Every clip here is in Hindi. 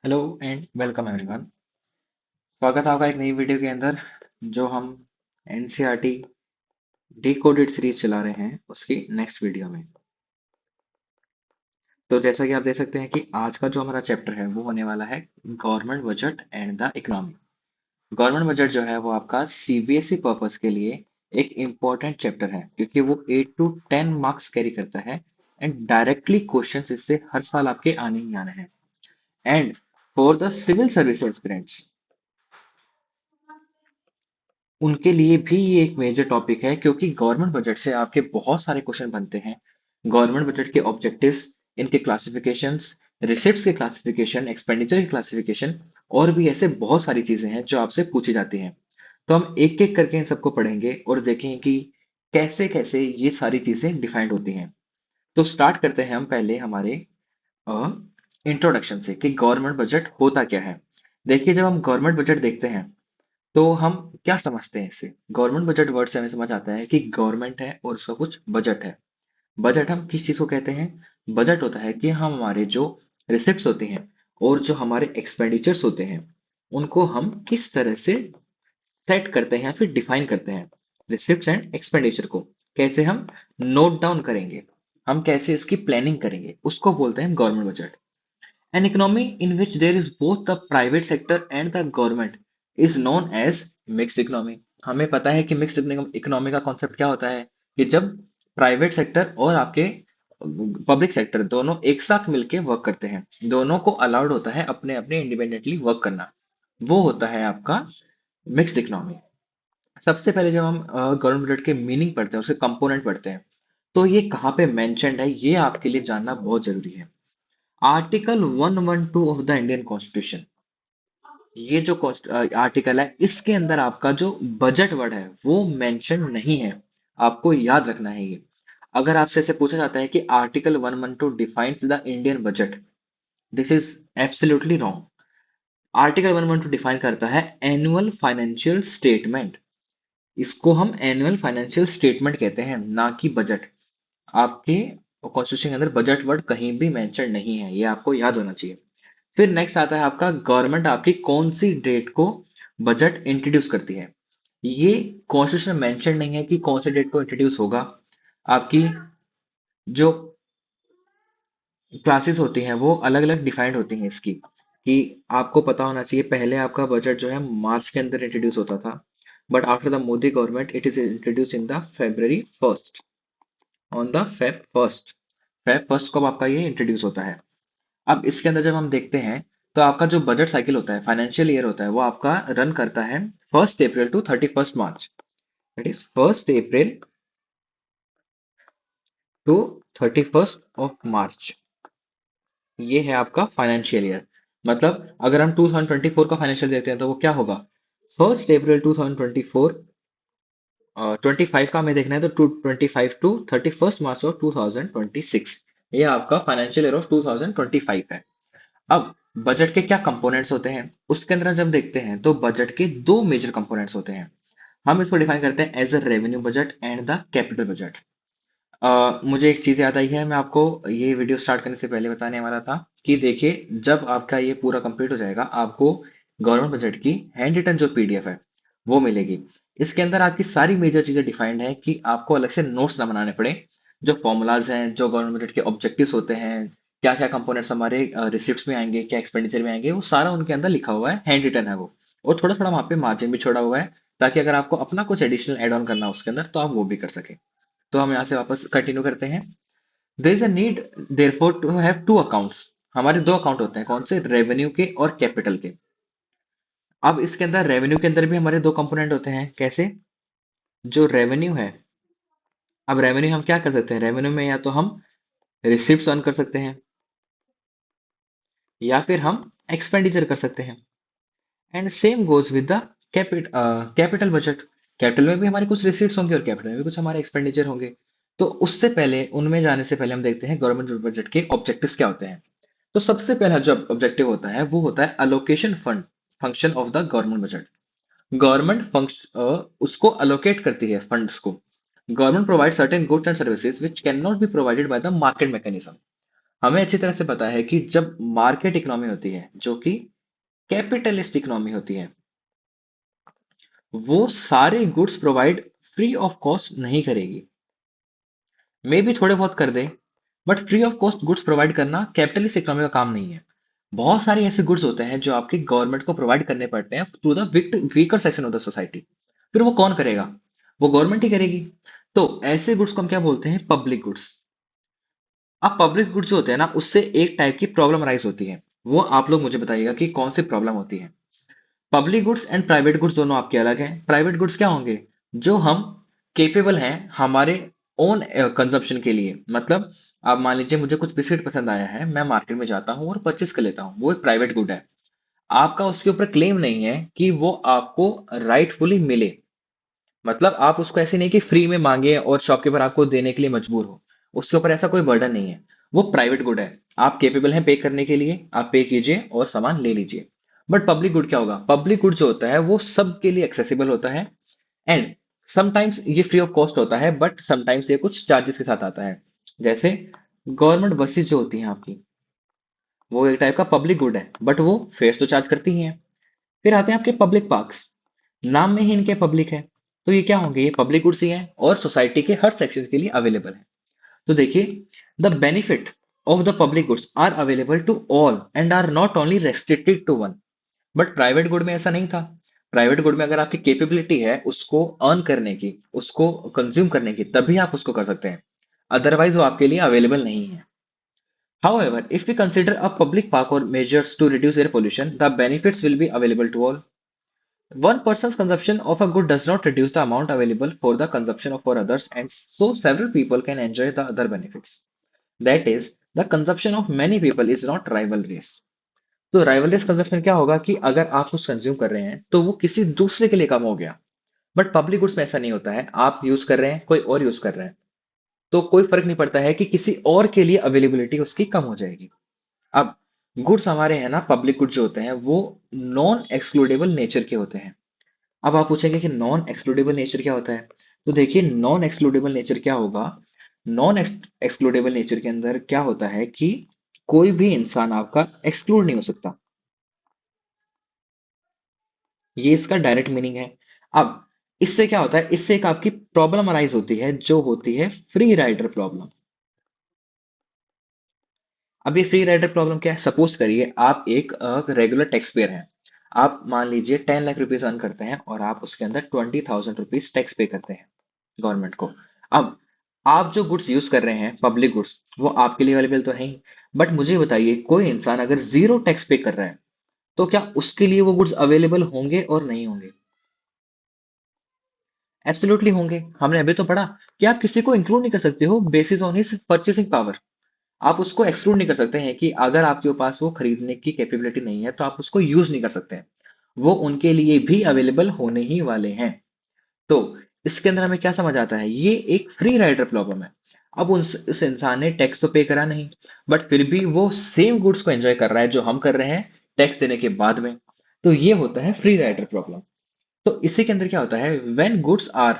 Hello and welcome everyone. स्वागत है आपका एक नई वीडियो के अंदर जो हम एनसीईआरटी डिकोडेड सीरीज चला रहे हैं उसकी नेक्स्ट वीडियो में। तो जैसा कि आप देख सकते हैं कि आज का जो हमारा चैप्टर है वो होने वाला है government budget and the economy. Government budget जो है वो आपका सीबीएसई पर्पस के लिए एक इम्पॉर्टेंट चैप्टर है क्योंकि वो 8 to 10 मार्क्स कैरी करता है एंड डायरेक्टली क्वेश्चंस इससे हर साल आपके आने ही आने हैं। And for the civil service aspirants उनके लिए भी ये एक मेजर टॉपिक है क्योंकि गवर्नमेंट बजट से आपके बहुत सारे क्वेश्चन बनते हैं। गवर्नमेंट बजट के ऑब्जेक्टिव्स, इनके क्लासिफिकेशंस, रिसिप्ट्स के क्लासिफिकेशन, एक्सपेंडिचर के क्लासिफिकेशन और भी ऐसे बहुत सारी चीजें हैं जो आपसे पूछी जाती हैं। तो हम एक एक करके इन सबको पढ़ेंगे और देखेंगे कि कैसे कैसे ये सारी चीजें डिफाइंड होती हैं। तो स्टार्ट करते हैं हम पहले हमारे इंट्रोडक्शन से कि गवर्नमेंट बजट होता क्या है। देखिए, जब हम गवर्नमेंट बजट देखते हैं तो हम क्या समझते हैं इससे। गवर्नमेंट बजट वर्ड से हमें समझ आता है कि गवर्नमेंट है और उसका कुछ बजट है। बजट हम किस चीज को कहते हैं? बजट होता है कि हम हमारे जो रिसिप्ट्स होते हैं और जो हमारे एक्सपेंडिचर्स होते हैं उनको हम किस तरह से सेट करते हैं या फिर डिफाइन करते हैं। रिसिप्ट्स एंड एक्सपेंडिचर को कैसे हम नोट डाउन करेंगे, हम कैसे इसकी प्लानिंग करेंगे, उसको बोलते हैं government budget. An economy in which there is both the private sector and the government is known as mixed economy। हमें पता है कि मिक्स्ड इकोनॉमी का कॉन्सेप्ट क्या होता है कि जब प्राइवेट सेक्टर और आपके पब्लिक सेक्टर दोनों एक साथ मिलके वर्क करते हैं, दोनों को अलाउड होता है अपने अपने इंडिपेंडेंटली वर्क करना, वो होता है आपका मिक्स्ड इकोनॉमी। सबसे पहले जब हम गवर्नमेंट बजट के मीनिंग पढ़ते हैं, उसके कंपोनेंट पढ़ते हैं, तो ये कहाँ पे मेंशन्ड है ये आपके लिए जानना बहुत जरूरी है। Article 112 of the Indian constitution, ये जो आर्टिकल है इसके अंदर आपका जो बजट वर्ड है वो मेंशन नहीं है। आपको याद रखना है ये। अगर आपसे ऐसे पूछा जाता है कि article 112 defines the Indian budget, this is absolutely wrong. Article 112 define करता है एनुअल फाइनेंशियल स्टेटमेंट। इसको हम एनुअल फाइनेंशियल स्टेटमेंट कहते हैं, ना कि बजट। आपके कॉन्स्टिट्यूशन के अंदर बजट वर्ड कहीं भी मेंशन नहीं है, ये आपको याद होना चाहिए। फिर नेक्स्ट आता है आपका गवर्नमेंट आपकी कौन सी डेट को बजट इंट्रोड्यूस करती है। ये कॉन्स्टिट्यूशन में मेंशन नहीं है कि कौन से डेट को इंट्रोड्यूस होगा। आपकी जो क्लासेस होती हैं वो अलग अलग डिफाइंड होती हैं इसकी, कि आपको पता होना चाहिए पहले आपका बजट जो है मार्च के अंदर इंट्रोड्यूस होता था, but after the Modi government it is introduce in the February 1st, on the Feb first को आपका ये इंट्रोड्यूस होता है। अब इसके अंदर जब हम देखते हैं तो आपका जो बजट साइकिल होता है, फाइनेंशियल ईयर होता है, वो आपका रन करता है 1 April to 31 March. That is 1 April to 31 March. ये है आपका फाइनेंशियल ईयर। मतलब अगर हम 2024 का फाइनेंशियल देखते हैं तो वो क्या होगा? 1 अप्रैल 2024, 25 का हमें देखना है तो 25 टू 31 मार्च ऑफ 2026, ये आपका फाइनेंशियल ईयर ऑफ 2025 है। अब बजट के क्या कंपोनेंट्स होते हैं उसके अंदर जब देखते हैं तो बजट के दो मेजर कंपोनेंट्स होते हैं। हम इसको डिफाइन करते हैं as a revenue budget and the capital budget. मुझे एक चीज याद आई है, मैं आपको ये वीडियो स्टार्ट करने से पहले बताने वाला था कि देखिए, जब आपका ये पूरा कंप्लीट हो जाएगा आपको गवर्नमेंट बजट की हैंड रिटन जो पीडीएफ है वो मिलेगी। इसके अंदर आपकी सारी मेजर चीजें डिफाइंड है कि आपको अलग से नोट्स ना बनाने पड़े। जो फॉर्मूलाज हैं, जो गवर्नमेंट बजट के ऑब्जेक्टिव्स होते हैं, क्या क्या कंपोनेंट्स हमारे रिसिप्ट्स में आएंगे, क्या एक्सपेंडिचर में आएंगे, वो सारा उनके अंदर लिखा हुआ है, हैंड रिटन है वो। और थोड़ा थोड़ा वहां पे मार्जिन भी छोड़ा हुआ है ताकि अगर आपको अपना कुछ एडिशनल एड ऑन करना हो उसके अंदर तो आप वो भी कर सके। तो हम यहाँ से वापस कंटिन्यू करते हैं। There is a need therefore to have two accounts. हमारे दो अकाउंट होते हैं, कौन से? रेवेन्यू के और कैपिटल के। अब इसके अंदर रेवेन्यू के अंदर भी हमारे दो कंपोनेंट होते हैं। कैसे? जो रेवेन्यू है, अब रेवेन्यू हम क्या कर सकते हैं? रेवेन्यू में या तो हम रिसिप्ट्स अर्न कर सकते हैं या फिर हम एक्सपेंडिचर कर सकते हैं। And same goes with the capital budget. Capital में भी हमारे कुछ रिसीट्स होंगे और कैपिटल में भी कुछ हमारे एक्सपेंडिचर होंगे। तो उससे पहले, उनमें जाने से पहले हम देखते हैं गवर्नमेंट बजट के ऑब्जेक्टिव्स क्या होते हैं। तो सबसे पहला जो ऑब्जेक्टिव होता है वो होता है allocation fund function of the government budget. Government function उसको अलोकेट करती है फंड्स को। Government provide certain goods and services which can not be provided by the market mechanism. हमें अच्छी तरह से पता है कि जब मार्केट इकोनॉमी होती है, जो कि कैपिटलिस्ट इकोनॉमी होती है, वो सारे goods provide free of cost नहीं करेगी। मे भी थोड़े बहुत कर दे, but free of cost goods provide करना कैपिटलिस्ट इकोनॉमी का काम नहीं है। बहुत सारे ऐसे गुड्स होते हैं जो आपकी गवर्नमेंट को प्रोवाइड करने पड़ते हैं through the weaker section of the society. फिर वो कौन करेगा? वो गवर्नमेंट ही करेगी। तो ऐसे गुड्स को हम क्या बोलते हैं? Public goods. अब पब्लिक गुड्स जो होते हैं ना, उससे एक टाइप की प्रॉब्लम राइज होती है। वो आप लोग मुझे बताइएगा कि कौन सी प्रॉब्लम होती है। Public goods and private goods दोनों आपके अलग हैं। प्राइवेट गुड्स क्या होंगे? जो हम केपेबल हैं हमारे ओन कंजप्शन के लिए। मतलब आप मान लीजिए मुझे कुछ बिस्किट पसंद आया है, मैं मार्केट में जाता हूँ और परचेस कर लेता हूँ, वो एक प्राइवेट गुड है। आपका उसके ऊपर क्लेम नहीं है कि वो आपको राइटफुली मिले। मतलब आप उसको ऐसे नहीं कि फ्री में मांगे और शॉपकीपर आपको देने के लिए मजबूर हो। उसके ऊपर ऐसा कोई बर्डन नहीं है। वो प्राइवेट गुड है। आप केपेबल हैं पे करने के लिए, आप पे कीजिए और सामान ले लीजिए। बट पब्लिक गुड क्या होगा? पब्लिक गुड जो होता है वो सबके लिए एक्सेसिबल होता है। एंड समटाइम्स ये फ्री ऑफ कॉस्ट होता है, बट समटाइम्स ये कुछ चार्जेस के साथ आता है। जैसे गवर्नमेंट बसेस जो होती हैं आपकी, वो एक टाइप का पब्लिक गुड है, बट वो फेयर्स तो चार्ज करती ही हैं। फिर आते हैं आपके पब्लिक पार्क्स। नाम में ही इनके पब्लिक है, तो ये क्या होंगे? ये पब्लिक गुड्स ही हैं और सोसाइटी के हर सेक्शन के लिए अवेलेबल है। तो देखिए, the benefit of the public goods are available to all and are not only restricted to one. But private good में ऐसा नहीं था। प्राइवेट गुड में अगर आपकी कैपेबिलिटी है उसको अर्न करने की, उसको कंज्यूम करने की, तभी आप उसको कर सकते हैं। अदरवाइज वो आपके लिए अवेलेबल नहीं है। However, if we consider a public park or measures to reduce air pollution, the benefits will be available to all. One person's consumption of a good does not reduce the amount available for the consumption of for others, and so several people can enjoy the other benefits. That is, the consumption of many people is not rival race. तो राइवल रेस कंजप्शन क्या होगा कि अगर आप कुछ कंज्यूम कर रहे हैं तो वो किसी दूसरे के लिए कम हो गया। बट पब्लिक गुड्स में ऐसा नहीं होता है। आप यूज कर रहे हैं, कोई और यूज कर रहा है, तो कोई फर्क नहीं पड़ता है कि किसी और के लिए अवेलेबिलिटी उसकी कम हो जाएगी। अब गुड्स हमारे हैं ना, पब्लिक गुड्स जो होते हैं वो नॉन एक्सक्लूडेबल नेचर के होते हैं। अब आप पूछेंगे कि नॉन एक्सक्लूडेबल नेचर क्या होता है? तो देखिए, नॉन एक्सक्लूडेबल नेचर क्या होगा? नॉन एक्सक्लूडेबल नेचर के अंदर क्या होता है कि कोई भी इंसान आपका एक्सक्लूड नहीं हो सकता। ये इसका डायरेक्ट मीनिंग है। अब इससे क्या होता है? इससे एक आपकी प्रॉब्लम अराइज होती है जो होती है फ्री राइडर प्रॉब्लम। अब ये फ्री राइडर प्रॉब्लम क्या है? सपोज करिए आप एक रेगुलर टैक्स पेयर हैं। आप मान लीजिए 10 लाख रुपीज अर्न करते हैं और आप उसके अंदर 20,000 रुपीज टैक्स पे करते हैं गवर्नमेंट को। अब आप जो गुड्स यूज कर रहे हैं, पब्लिक गुड्स, वो आपके लिए अवेलेबल तो है ही। बट मुझे बताइए, कोई इंसान अगर जीरो टैक्स पे कर रहा है, तो क्या उसके लिए वो गुड्स अवेलेबल होंगे और नहीं होंगे? एब्सोल्युटली होंगे। हमने अभी तो पढ़ा कि आप किसी को इंक्लूड नहीं कर सकते हो basis on his purchasing power. आप उसको एक्सक्लूड नहीं कर सकते हैं कि अगर आपके पास वो खरीदने की कैपेबिलिटी नहीं है तो आप उसको यूज नहीं कर सकते हैं। वो उनके लिए भी अवेलेबल होने ही वाले हैं। तो इसके अंदर हमें क्या समझ आता है? ये एक फ्री राइडर प्रॉब्लम है। अब उस इंसान ने टैक्स तो पे करा नहीं, बट फिर भी वो सेम गुड्स को एंजॉय कर रहा है जो हम कर रहे हैं टैक्स देने के बाद में। तो ये होता है फ्री राइडर प्रॉब्लम। तो इसी के अंदर क्या होता है? When goods are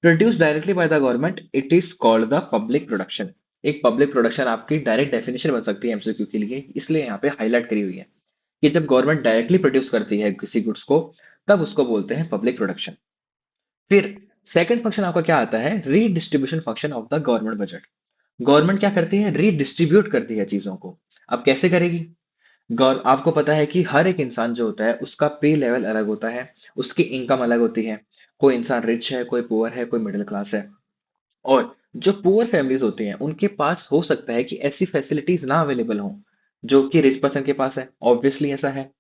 produced directly by the government, it is called the public production. एक पब्लिक प्रोडक्शन आपकी डायरेक्ट डेफिनेशन बन सकती है एमसीक्यू के लिए, इसलिए यहाँ पे हाईलाइट करी हुई है कि जब गवर्नमेंट डायरेक्टली प्रोड्यूस करती है किसी गुड्स को, तब उसको बोलते हैं पब्लिक प्रोडक्शन। फिर सेकंड फंक्शन आपका क्या आता है? Redistribution function of the government budget. Government क्या करती है? रीडिस्ट्रीब्यूट करती है चीजों को। अब कैसे करेगी? गौर आपको पता है कि हर एक इंसान जो होता है उसका पे लेवल अलग होता है, उसकी इनकम अलग होती है। कोई इंसान रिच है, कोई पुअर है, कोई मिडिल क्लास है। और जो पुअर फैमिलीज होती हैं उनके पास हो सकता है कि ऐसी फैसिलिटीज ना अवेलेबल हो जो कि रिच पर्सन के पास है। ऑब्वियसली ऐसा है।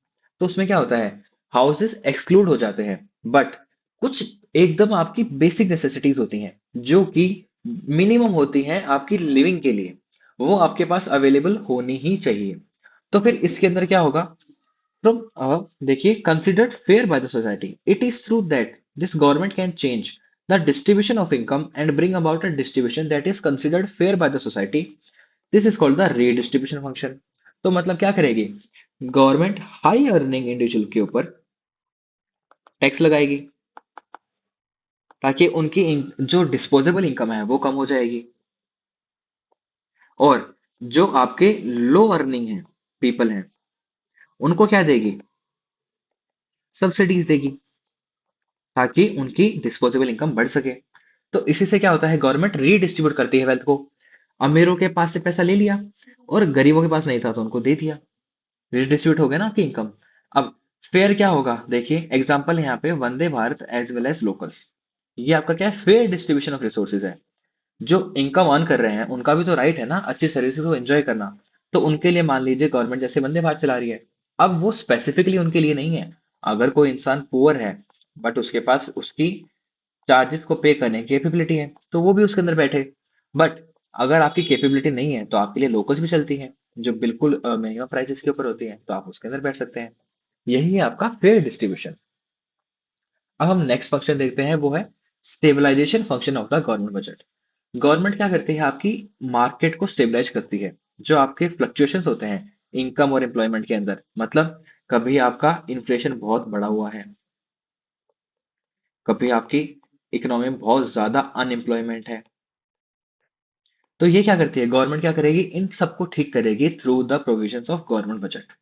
तो उसमें क्या होता है? हाउसेस एक्सक्लूड हो जाते हैं। बट कुछ एकदम आपकी बेसिक नेसेसिटीज होती हैं जो कि मिनिमम होती हैं आपकी लिविंग के लिए, वो आपके पास अवेलेबल होनी ही चाहिए। तो फिर इसके अंदर क्या होगा? तो देखिए, considered fair by the society, it is true that this government can change the distribution of income and bring about a distribution that is considered fair by the society. This is called the redistribution function. तो मतलब क्या करेगी? गवर्नमेंट हाई अर्निंग इंडिविजुअल के ऊपर टैक्स लगाएगी ताकि उनकी जो डिस्पोजेबल इनकम है वो कम हो जाएगी। और जो आपके लो अर्निंग है पीपल हैं, उनको क्या देगी? सब्सिडीज देगी, ताकि उनकी डिस्पोजेबल इनकम बढ़ सके। तो इसी से क्या होता है, गवर्नमेंट रीडिस्ट्रीब्यूट करती है वेल्थ को। अमीरों के पास से पैसा ले लिया और गरीबों के पास नहीं था तो उनको दे दिया। रिडिस्ट्रीब्यूट हो गया ना आपकी इनकम। अब फेयर क्या होगा, देखिए एग्जांपल यहाँ पे Vande Bharat as well as locals, ये आपका क्या है, फेयर डिस्ट्रीब्यूशन ऑफ रिसोर्सेज है। जो इनकम अर्न कर रहे हैं उनका भी तो राइट है ना अच्छी सर्विसेज को एंजॉय करना। तो उनके लिए मान लीजिए गवर्नमेंट जैसे वंदे भारत चला रही है, अब वो स्पेसिफिकली उनके लिए नहीं है। अगर कोई इंसान पुअर है बट उसके पास उसकी चार्जेस को पे करने की कैपेबिलिटी है तो वो भी उसके अंदर बैठे। बट अगर आपकी कैपेबिलिटी नहीं है तो आपके लिए लोकल्स भी चलती हैं, जो बिल्कुल मिनिमम प्राइसेस के ऊपर होती हैं, तो आप उसके अंदर बैठ सकते हैं। यही है आपका फेयर डिस्ट्रीब्यूशन। अब हम नेक्स्ट फंक्शन देखते हैं, वो है stabilisation function of the government budget. Government क्या करती है, आपकी मार्केट को स्टेबलाइज करती है। जो आपके फ्लक्चुएशंस होते हैं इनकम और एम्प्लॉयमेंट के अंदर, मतलब कभी आपका इन्फ्लेशन बहुत बढ़ा हुआ है, कभी आपकी इकोनॉमी में बहुत ज्यादा अनएम्प्लॉयमेंट है, तो ये क्या करती है गवर्नमेंट, क्या करेगी, इन सबको ठीक करेगी through the provisions of government budget.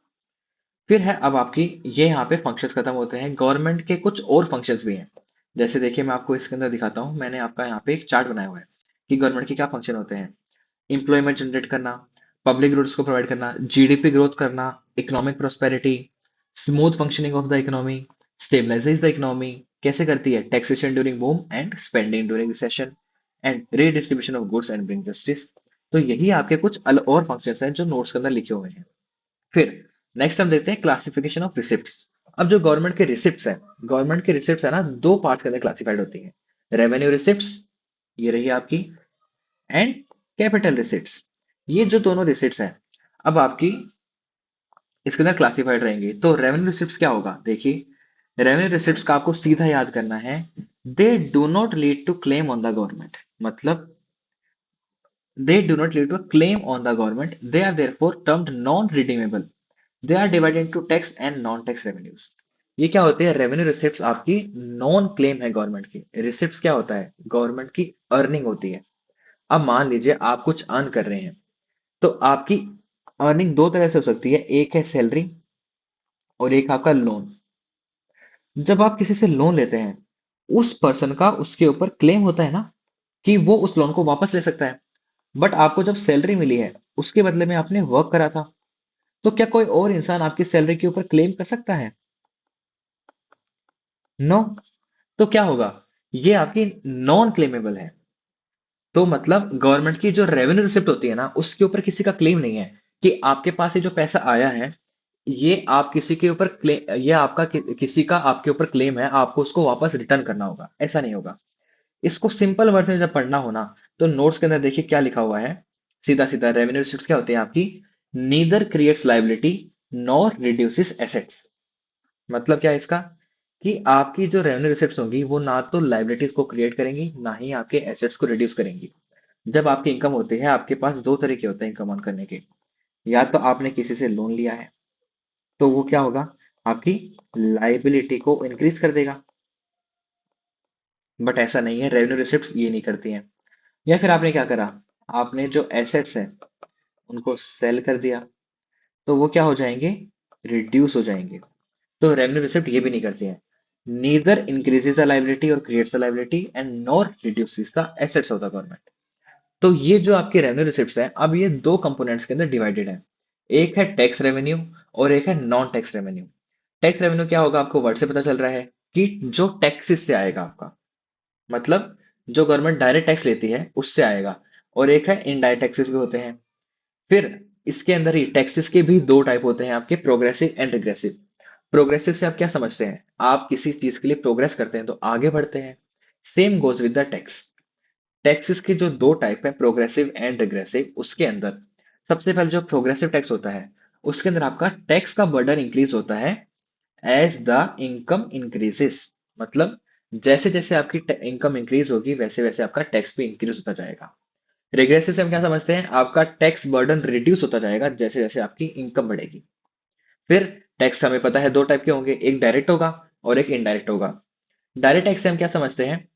फिर है अब आपकी, ये यहाँ पे फंक्शंस खत्म होते हैं, गवर्नमेंट के कुछ और फंक्शंस भी हैं। जैसे देखिए मैं आपको इसके अंदर दिखाता हूँ, मैंने आपका यहाँ पे एक चार्ट बनाया हुआ है कि गवर्नमेंट के क्या फंक्शन होते हैं। एम्प्लॉयमेंट जनरेट करना, पब्लिक गुड्स को प्रोवाइड करना, जीडीपी ग्रोथ करना, economic prosperity, smooth functioning of the economy, stabilises the economy. कैसे करती है, taxation during boom and spending during recession and redistribution of goods and bring justice. तो यही आपके कुछ अलग और फंक्शंस हैं जो नोट्स के अंदर लिखे हुए हैं। फिर नेक्स्ट हम देखते हैं क्लासिफिकेशन ऑफ रिसिप्ट्स। अब जो गवर्नमेंट के रिसिप्ट्स है, गवर्नमेंट के रिसिप्ट्स है ना, दो पार्ट्स के अंदर क्लासिफाइड होती है। रेवेन्यू रिसिप्ट्स, ये रही आपकी, एंड कैपिटल रिसिप्ट्स, ये जो दोनों रिसिप्ट्स हैं, अब आपकी इसके अंदर क्लासिफाइड रहेंगे। तो रेवेन्यू रिसिप्ट्स क्या होगा, देखिए रेवेन्यू रिसिप्ट्स का आपको सीधा याद करना है, they do not lead to claim on the government. मतलब they do not lead to a claim on the government, they are therefore termed non redeemable, they are divided into tax and non tax revenues। ये क्या होते हैं, रेवेन्यू रिसिप्ट्स आपकी नॉन क्लेम है गवर्नमेंट की। रिसिप्ट्स क्या होता है, गवर्नमेंट की अर्निंग होती है। अब मान लीजिए आप कुछ अर्न कर रहे हैं, तो आपकी अर्निंग दो तरह से हो सकती है, एक है सैलरी और एक आपका लोन। जब आप किसी से लोन लेते हैं, उस पर्सन का उसके ऊपर क्लेम होता है ना, कि वो उस लोन को वापस ले सकता है। बट आपको जब सैलरी मिली है, उसके बदले में आपने वर्क करा था, तो क्या कोई और इंसान आपकी सैलरी के ऊपर क्लेम कर सकता है? नो। तो क्या होगा, ये आपकी नॉन क्लेमेबल है। तो मतलब गवर्नमेंट की जो रेवेन्यू रिसिप्ट होती है ना, उसके ऊपर किसी का क्लेम नहीं है कि आपके पास ये जो पैसा आया है, ये आप किसी के ऊपर क्लेम, ये आपका किसी का आपके ऊपर क्लेम है, आपको उसको वापस रिटर्न करना होगा, ऐसा नहीं होगा। इसको सिंपल वर्ड में जब पढ़ना हो ना, तो नोट्स के अंदर देखिए क्या लिखा हुआ है, सीधा सीधा रेवेन्यू रिसिप्ट क्या होती है आपकी, neither creates liability nor reduces assets. मतलब क्या है इसका, कि आपकी जो रेवेन्यू रिसिप्ट्स होंगी वो ना तो लाइबिलिटीज को क्रिएट करेंगी, ना ही आपके एसेट्स को रिड्यूस करेंगी। जब आपकी इनकम होती है, आपके पास दो तरीके होते हैं इनकम अर्न करने के। या तो आपने किसी से लोन लिया है, तो वो क्या होगा, आपकी लाइबिलिटी को इंक्रीज कर देगा। बट ऐसा नहीं है, रेवेन्यू रिसिप्ट्स ये नहीं करती हैं। या फिर आपने क्या करा, आपने जो एसेट्स हैं उनको सेल कर दिया, तो वो क्या हो जाएंगे, रिड्यूस हो जाएंगे। तो रेवेन्यू रिसिप्ट ये भी नहीं करती है, नीदर इंक्रीजेस द लाइबिलिटी और creates the liability and nor reduces the assets of the government. तो ये जो आपके रेवेन्यू रिसिप्ट्स हैं, अब ये दो कंपोनेंट्स के अंदर डिवाइडेड है। एक है टैक्स रेवेन्यू और एक है non tax revenue. Tax revenue क्या होगा, आपको वर्ड से पता चल रहा है कि जो टैक्सेस से आएगा आपका, मतलब जो गवर्नमेंट डायरेक्ट टैक्स लेती है उससे आएगा। और एक है इनडायरेक्ट टैक्सेस भी होते हैं। फिर इसके अंदर ही टैक्सेस के भी दो टाइप होते हैं आपके, प्रोग्रेसिव एंड रिग्रेसिव। प्रोग्रेसिव से आप क्या समझते हैं, आप किसी चीज के लिए प्रोग्रेस करते हैं तो आगे बढ़ते हैं। Same goes with the tax. Taxes के जो दो टाइप है, प्रोग्रेसिव एंड रिग्रेसिव, उसके अंदर सबसे पहले जो प्रोग्रेसिव टैक्स होता है, उसके अंदर आपका टैक्स का बर्डन इंक्रीज होता है एज द इनकम इंक्रीजेस। मतलब जैसे जैसे आपकी इनकम इंक्रीज होगी, वैसे वैसे आपका टैक्स भी इंक्रीज होता जाएगा। रिग्रेसिव से हम क्या समझते हैं, आपका टैक्स बर्डन रिड्यूस होता जाएगा जैसे जैसे आपकी इनकम बढ़ेगी। फिर टैक्स हमें पता है दो टाइप के होंगे, एक डायरेक्ट होगा और एक इनडायरेक्ट होगा। डायरेक्ट टैक्स से हम क्या समझते हैं,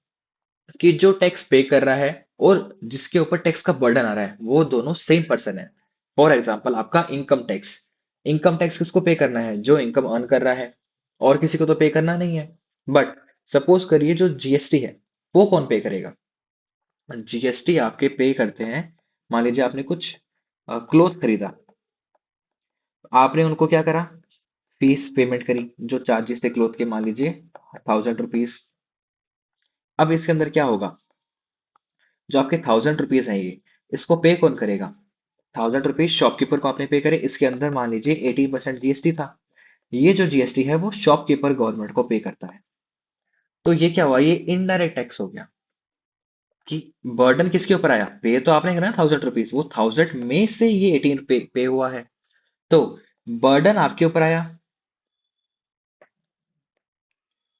कि जो टैक्स पे कर रहा है और जिसके ऊपर टैक्स का बर्डन आ रहा है, वो दोनों सेम पर्सन है। फॉर एग्जाम्पल आपका इनकम टैक्स किसको पे करना है? जो इनकम अर्न कर रहा है, और किसी को तो पे करना नहीं है। बट सपोज करिए जो जीएसटी है वो कौन पे करेगा? जीएसटी आपके पे करते हैं, मान लीजिए आपने कुछ क्लोथ खरीदा, आपने उनको क्या करा? फीस पेमेंट करी, जो चार्जेस थे क्लोथ के, मान लीजिए 1000 रुपीज। अब इसके अंदर क्या होगा? जो आपके 1000 रुपीज है ये, इसको पे कौन करेगा? 1000 रुपीज शॉपकीपर को आपने पे करे, इसके अंदर मान लीजिए 18% जीएसटी था। ये जो जीएसटी है वो शॉपकीपर गवर्नमेंट को पे करता है। तो ये क्या हुआ? ये इनडायरेक्ट टैक्स हो गया। कि बर्डन किसके ऊपर आया? पे तो आपने करा 1000 रुपीज, वो 1000 में से ये 18 पे हुआ है। तो बर्डन आपके ऊपर आया,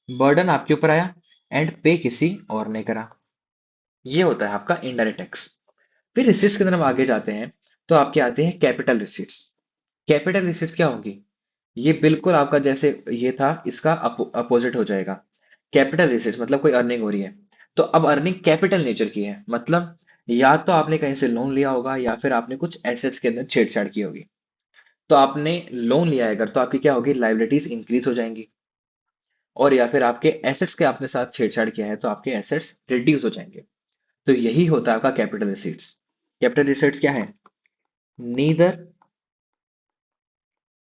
बर्डन आपके ऊपर आया, एंड पे किसी और ने करा। ये होता है आपका इनडायरेक्ट टैक्स। फिर रिसिप्ट्स के अंदर हम आगे जाते हैं, तो आपके आते हैं कैपिटल रिसिप्ट्स। कैपिटल रिसिप्ट्स क्या होंगी? ये बिल्कुल आपका जैसे ये था, इसका अपोजिट हो जाएगा। कैपिटल रिसिप्ट्स मतलब कोई अर्निंग हो रही है, तो अब अर्निंग कैपिटल नेचर की है, मतलब या तो आपने कहीं से लोन लिया होगा या फिर आपने कुछ एसेट्स के अंदर छेड़छाड़ की होगी। तो आपने लोन लिया है अगर, तो आपकी क्या होगी? लाइबिलिटीज इंक्रीज हो जाएंगी। और या फिर आपके एसेट्स के आपने साथ छेड़छाड़ किया है तो आपके एसेट्स रिड्यूस हो जाएंगे। तो यही होता है आपका कैपिटल रिसीट्स। कैपिटल रिसीट्स क्या है? नीदर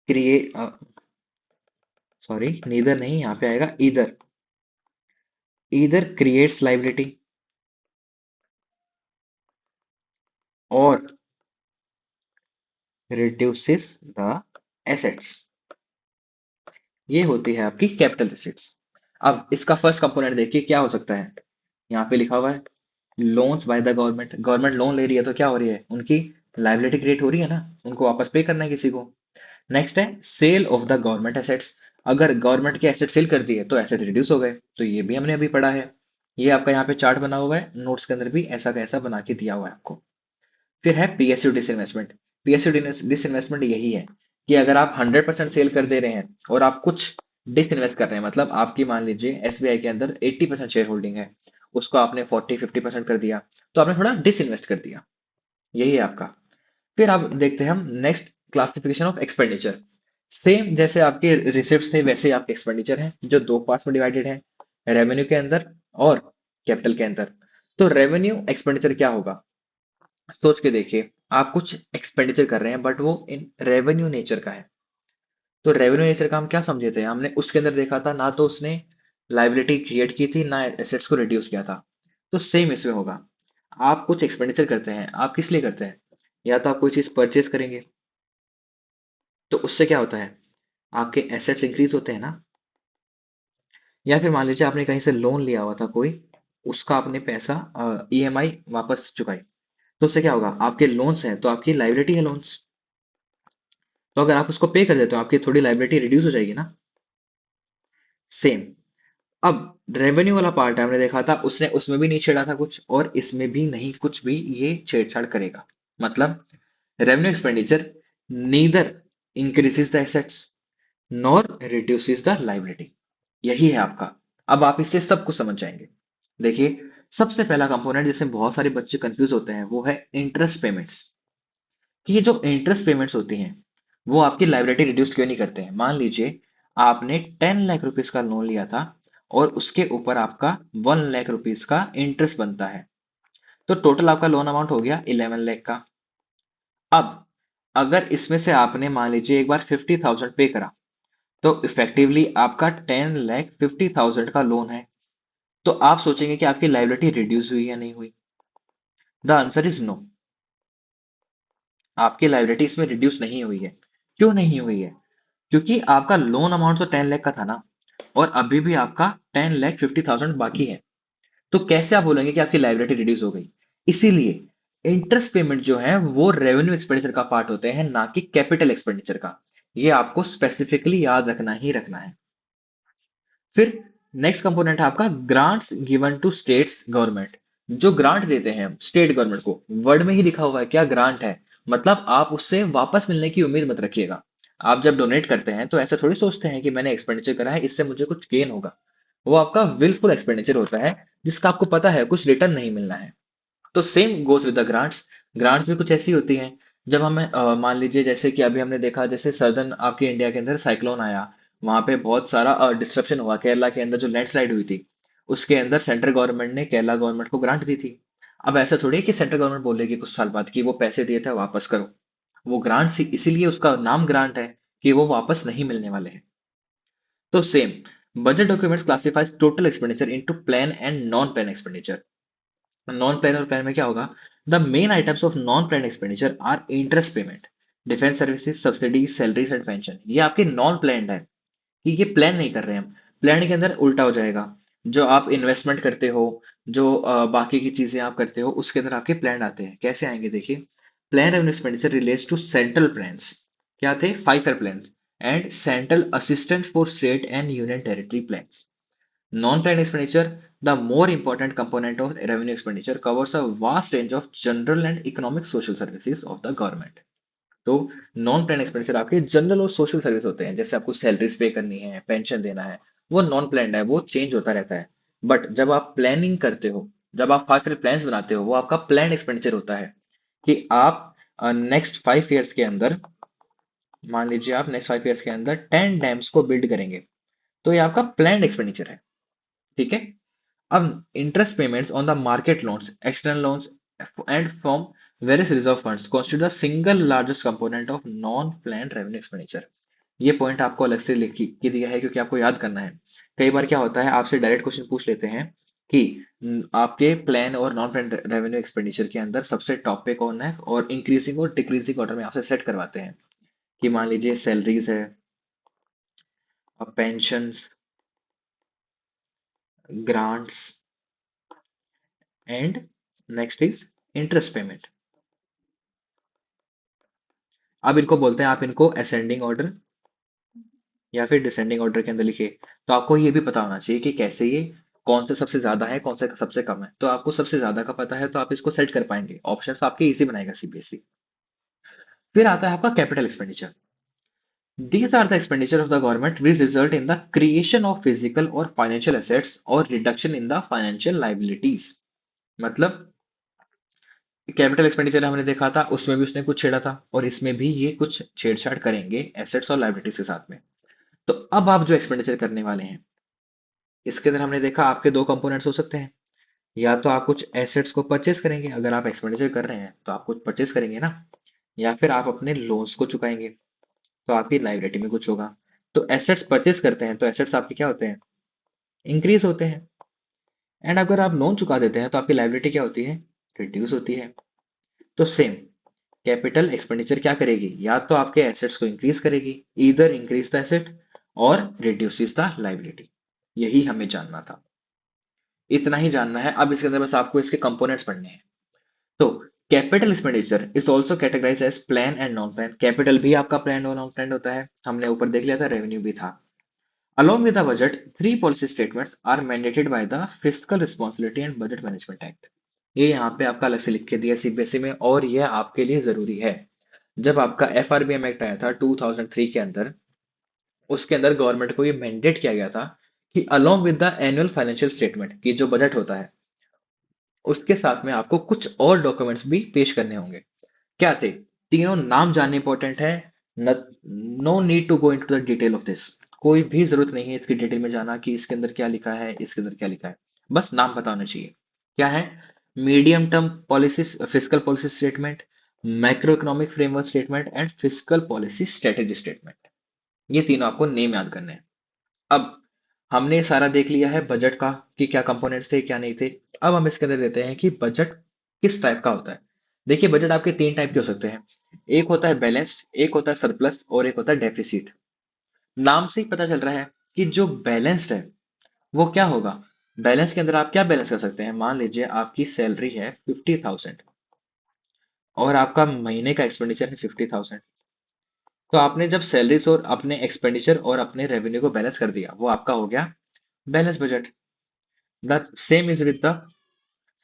क्रिएट, सॉरी नीदर नहीं, यहाँ पे आएगा ईदर। ईदर क्रिएट्स लाइबिलिटी और रिड्यूसेस द एसेट्स। ये होती है आपकी कैपिटल रिसीट्स। अब इसका फर्स्ट कंपोनेंट देखिए क्या हो सकता है। यहाँ पे लिखा हुआ है loans bye the government. Government loan ले रही है तो क्या हो रही है? उनकी लाइबिलिटी क्रिएट हो रही है ना, उनको वापस पे करना है किसी को। नेक्स्ट है sale of the government assets. अगर गवर्नमेंट के एसेट सेल कर दिए तो एसेट रिड्यूस हो गए, तो ये भी हमने अभी पढ़ा है। ये आपका यहाँ पे चार्ट बना हुआ है, नोट्स के अंदर भी ऐसा का ऐसा बना के दिया हुआ है आपको। फिर है पीएसयू डिसइन्वेस्टमेंट। पीएसयू डिसइन्वेस्टमेंट यही है कि अगर आप 100% सेल कर दे रहे हैं और आप कुछ डिसइन्वेस्ट कर रहे हैं, मतलब आपकी मान लीजिए एसबीआई के अंदर 80% शेयर होल्डिंग है, उसको आपने 40-50% कर दिया, तो आपने थोड़ा डिसइन्वेस्ट कर दिया। यही है आपका। फिर आप देखते हैं हम next classification of expenditure. Same जैसे आपके रिसिप्ट्स थे वैसे ही आपके एक्सपेंडिचर हैं, जो दो पार्ट्स में डिवाइडेड है, रेवेन्यू के अंदर और कैपिटल के अंदर। तो रेवेन्यू एक्सपेंडिचर क्या होगा? सोच के देखिए, आप कुछ एक्सपेंडिचर कर रहे हैं बट वो इन रेवेन्यू नेचर का है। तो रेवेन्यू नेचर का हम क्या समझे थे? हमने उसके अंदर देखा था ना, तो उसने लाइबिलिटी क्रिएट की थी ना एसेट्स को रिड्यूस किया था। तो सेम इसमें होगा। आप कुछ एक्सपेंडिचर करते हैं, आप किस लिए करते हैं? या तो आप कोई चीज परचेज करेंगे, तो उससे क्या होता है? आपके एसेट्स इंक्रीज होते हैं ना। या फिर मान लीजिए आपने कहीं से लोन लिया हुआ था कोई, उसका आपने पैसा ईएमआई वापस चुकाई, तो उससे क्या होगा? आपके लोन्स हैं तो आपकी लाइबिलिटी है लोन्स, तो अगर आप उसको पे कर देते हो आपकी थोड़ी लाइबिलिटी रिड्यूस हो जाएगी ना। सेम। अब रेवेन्यू वाला पार्ट है, हमने देखा था उसने उसमें भी नहीं छेड़ा था कुछ, और इसमें भी नहीं कुछ भी ये छेड़छाड़ करेगा। मतलब revenue expenditure neither increases the assets nor reduces the liability. यही है आपका। अब आप इससे सब कुछ समझ जाएंगे। देखिए, सबसे पहला कंपोनेंट जिसमें बहुत सारे बच्चे कंफ्यूज होते हैं वो है इंटरेस्ट पेमेंट्स। कि ये जो इंटरेस्ट पेमेंट्स होती हैं वो आपकी लाइबिलिटी रिड्यूस क्यों नहीं करते हैं? मान लीजिए आपने 10 लाख रुपीज का लोन लिया था और उसके ऊपर आपका 1 लाख रुपीज का इंटरेस्ट बनता है, तो टोटल आपका लोन अमाउंट हो गया 11 लाख का। अब अगर इसमें से आपने मान लीजिए एक बार 50,000 पे करा, तो इफेक्टिवली आपका 10,50,000 का लोन है। तो आप सोचेंगे कि आपकी लाइबिलिटी रिड्यूस हुई या नहीं हुई? The answer is no. आपकी लाइबिलिटी इसमें रिड्यूस नहीं हुई है। क्यों नहीं हुई है? क्योंकि आपका लोन अमाउंट तो 10 लाख का था ना, और अभी भी आपका 10,50,000 बाकी है। तो कैसे आप बोलेंगे कि आपकी लाइबिलिटी रिड्यूस हो गई? इसीलिए इंटरेस्ट पेमेंट जो है वो रेवेन्यू एक्सपेंडिचर का पार्ट होते हैं, ना कि कैपिटल एक्सपेंडिचर का। ये आपको स्पेसिफिकली याद रखना ही रखना है। फिर नेक्स्ट कंपोनेंट है आपका grants given to states government. जो ग्रांट देते हैं स्टेट गवर्नमेंट को, वर्ड में ही लिखा हुआ है क्या ग्रांट है, मतलब आप उससे वापस मिलने की उम्मीद मत रखिएगा। आप जब डोनेट करते हैं तो ऐसा थोड़ी सोचते हैं कि मैंने एक्सपेंडिचर करा है इससे मुझे कुछ गेन होगा। वो आपका विलफुल एक्सपेंडिचर होता है, जिसका आपको पता है कुछ रिटर्न नहीं मिलना है। तो same goes with the grants. Grants भी कुछ ऐसी होती हैं जब हमें मान लीजिए जैसे कि अभी हमने देखा जैसे सदर्न आपके इंडिया के अंदर साइक्लोन आया, वहां पे बहुत सारा डिस्ट्रप्शन हुआ केरला के अंदर जो लैंडस्लाइड हुई थी, उसके अंदर सेंट्रल गवर्नमेंट ने केरला गवर्नमेंट को ग्रांट दी थी। अब ऐसा थोड़ी है कि सेंट्रल गवर्नमेंट बोलेगी कुछ साल बाद कि वो पैसे दिए थे वापस करो। वो ग्रांट इसीलिए उसका नाम ग्रांट है कि वो वापस नहीं मिलने वाले हैं। तो same, budget documents classifies total expenditure into plan and non plan expenditure. Non plan और प्लान में क्या होगा? The main items of non plan expenditure are interest payment, defence services, subsidy, salaries and pension. ये आपके नॉन प्लान है कि ये प्लान नहीं कर रहे हैं हम। प्लान के अंदर उल्टा हो जाएगा। जो आप इन्वेस्टमेंट करते हो, जो बाकी की चीजें आप करते हो, उसके अंदर आपके प्लान आते हैं। कैसे आएंगे देखिए। Plan revenue expenditure relates to central plans. क्या थे? 5 year plan and central assistant for state and union territory plans. Non-planned expenditure, the more important component of revenue expenditure, covers a vast range of general and economic social services of the government. तो नॉन प्लान एक्सपेंडिचर आपके जनरल और सोशल सर्विस होते हैं, जैसे आपको सैलरीज पे करनी है, पेंशन देना है। वो नॉन प्लान है, वो चेंज होता रहता है। बट जब आप प्लानिंग करते हो, जब आप 5 ईयर प्लान बनाते हो, वो आपका प्लान एक्सपेंडिचर होता है कि आप नेक्स्ट 5 ईयर्स के अंदर, मान लीजिए आप नेक्स्ट 5 ईयर्स के अंदर 10 डैम्स को बिल्ड करेंगे। तो ये आपका प्लान एक्सपेंडिचर है। ठीक है। अब interest payments on the market loans, external loans, and from various reserve funds constitute the single largest component of non-planned revenue expenditure. ये पॉइंट आपको अलग से लिख के दिया है क्योंकि आपको याद करना है। कई बार क्या होता है, आपसे डायरेक्ट क्वेश्चन पूछ लेते हैं कि आपके प्लान और नॉन प्लान रेवेन्यू एक्सपेंडिचर के अंदर सबसे टॉप पे कौन है, और इंक्रीजिंग और डिक्रीजिंग ऑर्डर में आपसे सेट करवाते हैं कि मान लीजिए सैलरीज है, pensions, grants, and next is interest payment. अब इनको बोलते हैं, आप इनको असेंडिंग ऑर्डर या फिर डिसेंडिंग ऑर्डर के अंदर लिखिए। तो आपको ये भी पता होना चाहिए कि कैसे ये, कौन सा सबसे ज्यादा है, कौन सा सबसे कम है। तो आपको सबसे ज्यादा का पता है तो आप इसको सेट कर पाएंगे। ऑप्शंस आपके इजी बनाएगा सीबीएसई। फिर आता है आपका capital expenditure. These are the expenditure of the government which result in the creation of physical or financial assets or reduction in the financial liabilities। मतलब कैपिटल एक्सपेंडिचर हमने देखा था, उसमें भी उसने कुछ छेड़ा था, और इसमें भी ये कुछ छेड़छाड़ करेंगे एसेट्स और लाइबिलिटीज के साथ में। तो अब आप जो एक्सपेंडिचर करने वाले हैं, इसके अंदर हमने देखा आपके दो कंपोनेंट्स हो सकते हैं। या तो आप कुछ एसेट्स को परचेज करेंगे, अगर आप एक्सपेंडिचर कर रहे हैं तो आप कुछ परचेज करेंगे ना। या फिर आप अपने लोन्स को चुकाएंगे, तो आपकी लाइबिलिटी में कुछ होगा। तो एसेट्स परचेज करते हैं तो एसेट्स आपके क्या होते हैं? इंक्रीज होते हैं। एंड अगर आप लोन चुका देते हैं तो आपकी लाइबिलिटी क्या होती है? रिड्यूस होती है। तो सेम, कैपिटल एक्सपेंडिचर क्या करेगी? या तो आपके एसेट्स को इंक्रीज करेगी, इधर इंक्रीज द एसेट और रिड्यूसेस द लाइबिलिटी। यही हमें जानना था, इतना ही जानना है। अब इसके अंदर बस आपको इसके कंपोनेंट्स पढ़ने हैं। तो capital expenditure is also categorise as plan and non plan. Capital भी आपका प्लान और नॉन प्लान होता है, हमने ऊपर देख लिया था, रेवेन्यू भी था। Along with the budget, three policy statements are mandated by the Fiscal Responsibility and Budget Management Act। ये यहाँ पे आपका अलग से लिख के दिया सीबीएसई में, और ये आपके लिए जरूरी है। जब आपका एफआरबीएम एक्ट आया था 2003 के अंदर, उसके अंदर गवर्नमेंट को ये मैंडेट किया गया था कि along with the annual financial statement की जो बजट होता है, उसके साथ में आपको कुछ और डॉक्यूमेंट्स भी पेश करने होंगे। क्या थे? तीनों नाम जानने इंपॉर्टेंट है। No need to go into the detail of this. कोई भी जरूरत नहीं है इसकी डिटेल में जाना कि इसके अंदर क्या लिखा है, इसके अंदर क्या लिखा है। बस नाम पता होना चाहिए। क्या है? Medium term policy, physical policy statement, macro economic framework statement and physical policy strategy statement. ये तीनों आपको नेम याद करने हैं। अब हमने सारा देख लिया है बजट का कि क्या कंपोनेंट्स थे क्या नहीं थे। अब हम इसके अंदर देते हैं कि बजट किस टाइप का होता है। देखिए, बजट आपके तीन टाइप के हो सकते हैं। एक होता है बैलेंस्ड, एक होता है सरप्लस, और एक होता है डेफिसिट। नाम से ही पता चल रहा है कि जो बैलेंस्ड है वो क्या होगा। बैलेंस के अंदर आप क्या बैलेंस कर सकते हैं? मान लीजिए आपकी सैलरी है 50,000 और आपका महीने का एक्सपेंडिचर है 50,000। तो आपने जब सैलरीज और अपने एक्सपेंडिचर और अपने रेवेन्यू को बैलेंस कर दिया, वो आपका हो गया balance budget. The same is with the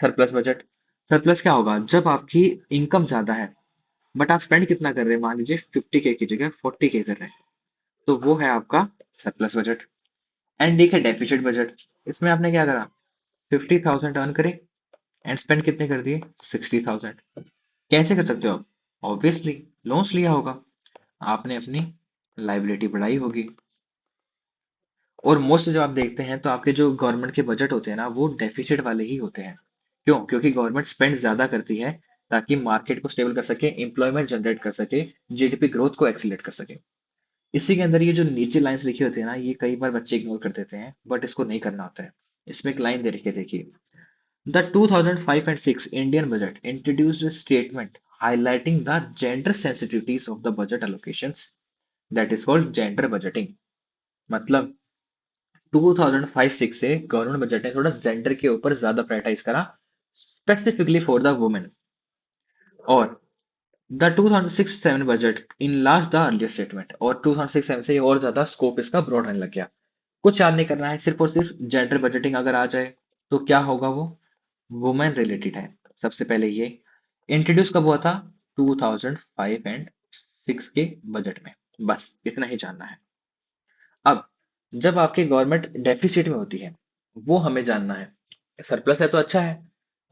surplus budget. Surplus क्या होगा? जब आपकी इनकम ज्यादा है बट आप स्पेंड कितना कर रहे हैं, मान लीजिए 50K की जगह 40K कर रहे हैं, तो वो है आपका सरप्लस बजट। एंड एक है डेफिसिट बजट। इसमें आपने क्या करा? 50,000 अर्न करे एंड स्पेंड कितने कर दिए? 60,000। कैसे कर सकते हो आप? ऑब्वियसली लोन्स लिया होगा, आपने अपनी लाइबिलिटी बढ़ाई होगी। और मोस्ट जब आप देखते हैं तो आपके जो गवर्नमेंट के बजट होते हैं ना वो डेफिसिट वाले ही होते हैं। क्यों? क्योंकि गवर्नमेंट स्पेंड ज्यादा करती है ताकि मार्केट को स्टेबल कर सके, एम्प्लॉयमेंट जनरेट कर सके, जीडीपी ग्रोथ को एक्सीलरेट कर सके। इसी के अंदर ये जो नीचे लाइंस लिखी होती है ना, ये कई बार बच्चे इग्नोर कर देते हैं, बट इसको नहीं करना होता है। इसमें एक लाइन दे रखी है, देखिए। The 2005 and 6 Indian budget introduced a statement highlighting the gender sensitivities of the budget allocations, that is called gender budgeting। मतलब 2005-6 से गवर्नमेंट बजट ने थोड़ा जेंडर के ऊपर ज्यादा प्रायोरिटाइज करा, स्पेसिफिकली फॉर द वुमेन। और the 2006-7 budget in large the earlier statement, और 2006-7 से और ज्यादा स्कोप इसका ब्रॉड होने लग गया। कुछ याद नहीं करना है, सिर्फ और सिर्फ जेंडर बजटिंग अगर आ जाए तो क्या होगा, वो वुमेन रिलेटेड है। सबसे पहले ये इंट्रोड्यूस कब हुआ था? 2005 एंड 6 के बजट में। बस इतना ही जानना है। अब जब आपकी गवर्नमेंट डेफिसिट में होती है, वो हमें जानना है। सरप्लस है तो अच्छा है,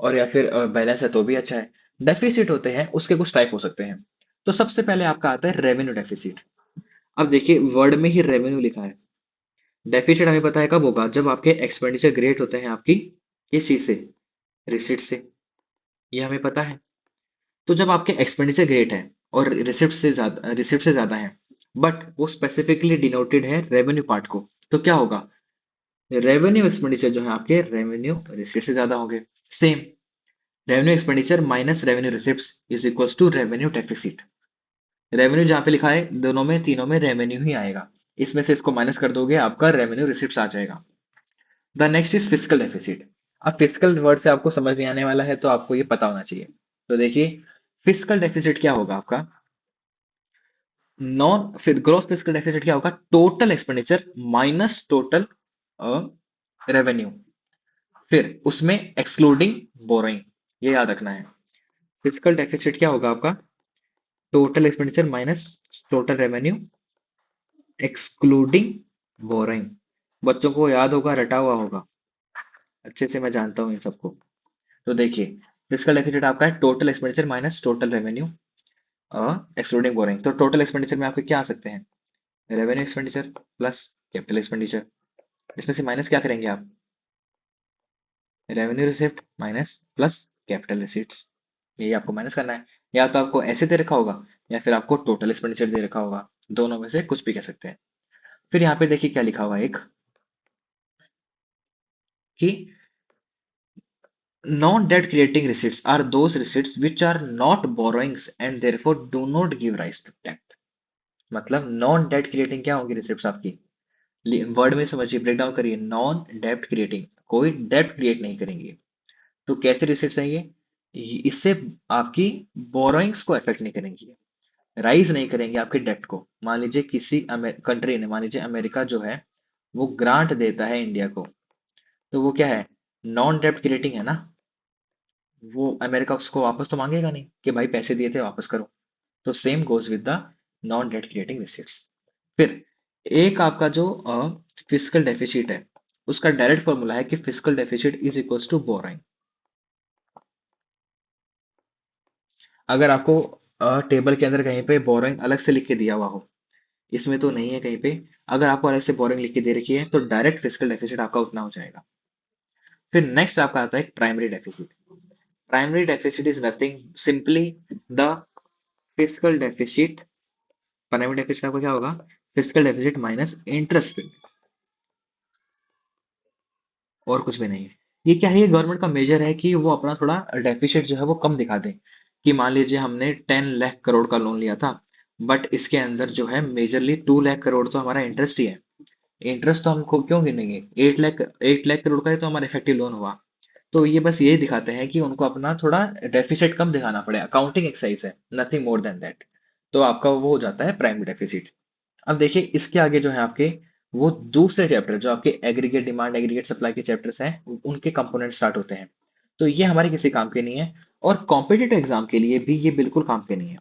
और या फिर बैलेंस है तो भी अच्छा है। डेफिसिट होते हैं उसके कुछ टाइप हो सकते हैं। तो सबसे पहले आपका आता है रेवेन्यू डेफिसिट। अब देखिए वर्ड में ही रेवेन्यू लिखा है। डेफिसिट हमें पता है कब होगा, जब आपके एक्सपेंडिचर ग्रेट होते हैं आपकी किस चीज से? रिसिप्ट से। ये हमें पता है। तो जब आपके एक्सपेंडिचर ग्रेट है और रिसिप्ट से ज्यादा है, बट वो स्पेसिफिकली डिनोटेड है रेवेन्यू पार्ट को, तो क्या होगा? रेवेन्यू एक्सपेंडिचर जो है आपके रेवेन्यू रिसिप्ट से ज्यादा होंगे। Same, revenue expenditure minus revenue receipt is equals to revenue deficit. Revenue जहां पे लिखा है दोनों में तीनों में रेवेन्यू ही आएगा, इसमें से इसको माइनस कर दोगे आपका रेवेन्यू रिसिप्ट आ जाएगा। The next is physical deficit. अब फिजिकल वर्ड से आपको समझ नहीं आने वाला है तो आपको ये पता होना चाहिए। तो देखिए फिजिकल डेफिसिट क्या होगा आपका? नॉन फिर ग्रॉस फिजिकल डेफिसिट क्या होगा? Total expenditure minus total revenue, फिर उसमें एक्सक्लूडिंग बोरोइंग। ये याद रखना है। फिजिकल डेफिसिट क्या होगा आपका? Total expenditure minus total revenue excluding borrowing. बच्चों को याद होगा, रटा हुआ होगा, अच्छे से मैं जानता हूँ इन सबको। तो देखिए फिजिकल डेफिसिट आपका है total expenditure minus total revenue excluding borrowing. तो टोटल एक्सपेंडिचर में आपके क्या आ सकते हैं? Revenue expenditure plus capital expenditure. इसमें से माइनस क्या करेंगे आप? Revenue receipt minus plus capital receipts. यही आपको माइनस करना है। या तो आपको ऐसे दे रखा होगा, या फिर आपको टोटल एक्सपेंडिचर दे रखा होगा। दोनों में से कुछ भी कह सकते हैं। फिर यहाँ पे देखिए क्या लिखा हुआ है, एक कि non debt creating receipts are those receipts which are not borrowings and therefore do not give rise to debt। मतलब नॉन डेट क्रिएटिंग क्या होंगी रिसिप्ट्स आपकी? वर्ड में समझिए, ब्रेक डाउन करिए। नॉन डेप्ट क्रिएटिंग, कोई डेप्ट क्रिएट नहीं करेंगे। तो कैसे रिसिप्ट्स हैं ये? इससे आपकी बोरोइंग्स को अफेक्ट नहीं करेंगी, राइज नहीं करेंगे आपके डेप्ट को। मान लीजिए किसी कंट्री ने, मान लीजिए अमेरिका जो है, वो ग्रांट देता है इंडिया को, तो वो क्या है? नॉन डेप्ट क्रिएटिंग है ना। वो अमेरिका उसको वापस तो मांगेगा नहीं कि भाई पैसे दिए थे वापस करो। तो same goes with the non debt creating receipts. फिर एक आपका जो फिजिकल डेफिसिट है, उसका डायरेक्ट फॉर्मूला है कि physical deficit is equals to borrowing. अगर आपको टेबल के अंदर कहीं पे बोरोइंग अलग से लिख के दिया हुआ हो, इसमें तो नहीं है कहीं पे, अगर आपको अलग से बोरोइंग लिख के दे रखी है तो डायरेक्ट फिजिकल डेफिसिट आपका उतना हो जाएगा। फिर नेक्स्ट आपका आता है primary deficit. Primary deficit is nothing, simply the physical deficit. Primary deficit आपका क्या होगा? Physical deficit minus interest paid, और कुछ भी नहीं है। ये क्या है? ये गवर्नमेंट का मेजर है कि वो अपना थोड़ा डेफिसिट जो है वो कम दिखा दे। कि मान लीजिए हमने 10 लाख करोड़ का लोन लिया था, बट इसके अंदर जो है मेजरली 2 लाख करोड़ तो हमारा इंटरेस्ट ही है। इंटरेस्ट तो हमको क्यों गिनेंगे? 8 लाख करोड़ का ही तो हमारा इफेक्टिव लोन हुआ। तो ये बस यही दिखाते हैं कि उनको अपना थोड़ा डेफिसिट कम दिखाना पड़े, अकाउंटिंग एक्सरसाइज है, नथिंग मोर देन दैट। तो आपका वो हो जाता है प्राइमरी डेफिसिट। अब देखिए इसके आगे जो है आपके वो दूसरे चैप्टर जो आपके एग्रीगेट डिमांड एग्रीगेट सप्लाई के चैप्टर्स हैं, उनके कंपोनेंट स्टार्ट होते हैं। तो ये हमारे किसी काम के नहीं है, और कॉम्पिटिटिव एग्जाम के लिए भी ये बिल्कुल काम के नहीं है।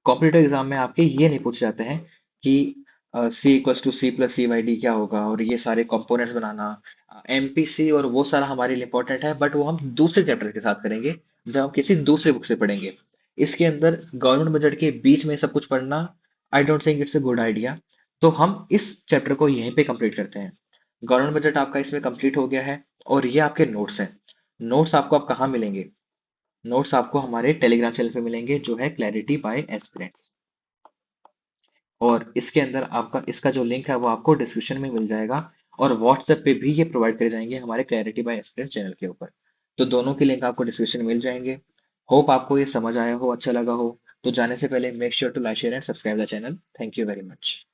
कॉम्पिटिटिव एग्जाम में आपके ये नहीं पूछे जाते हैं कि C equals to C plus C by D क्या होगा, और ये सारे कंपोनेंट्स बनाना। एमपीसी और वो सारा हमारे लिए इंपॉर्टेंट है, बट वो हम दूसरे चैप्टर के साथ करेंगे, जब हम किसी दूसरे बुक से पढ़ेंगे। इसके अंदर गवर्नमेंट बजट के बीच में सब कुछ पढ़ना, I don't think it's a good idea. तो हम इस चैप्टर को यहीं पे कंप्लीट करते हैं। गवर्नमेंट बजट आपका इसमें कंप्लीट हो गया है, और ये आपके नोट्स हैं। नोट्स आपको आप कहाँ मिलेंगे? नोट्स आपको हमारे टेलीग्राम चैनल पे मिलेंगे, जो है क्लैरिटी बाय एस्पिरेंट्स। और इसके अंदर आपका इसका जो लिंक है वो आपको डिस्क्रिप्शन में मिल जाएगा, और व्हाट्सएप पे भी ये प्रोवाइड करे जाएंगे हमारे क्लैरिटी बाय एस्पिरेंट चैनल के ऊपर। तो दोनों के लिंक आपको डिस्क्रिप्शन में मिल जाएंगे। होप आपको ये समझ आया हो, अच्छा लगा हो। तो जाने से पहले make sure to like share and subscribe the channel. Thank you very much.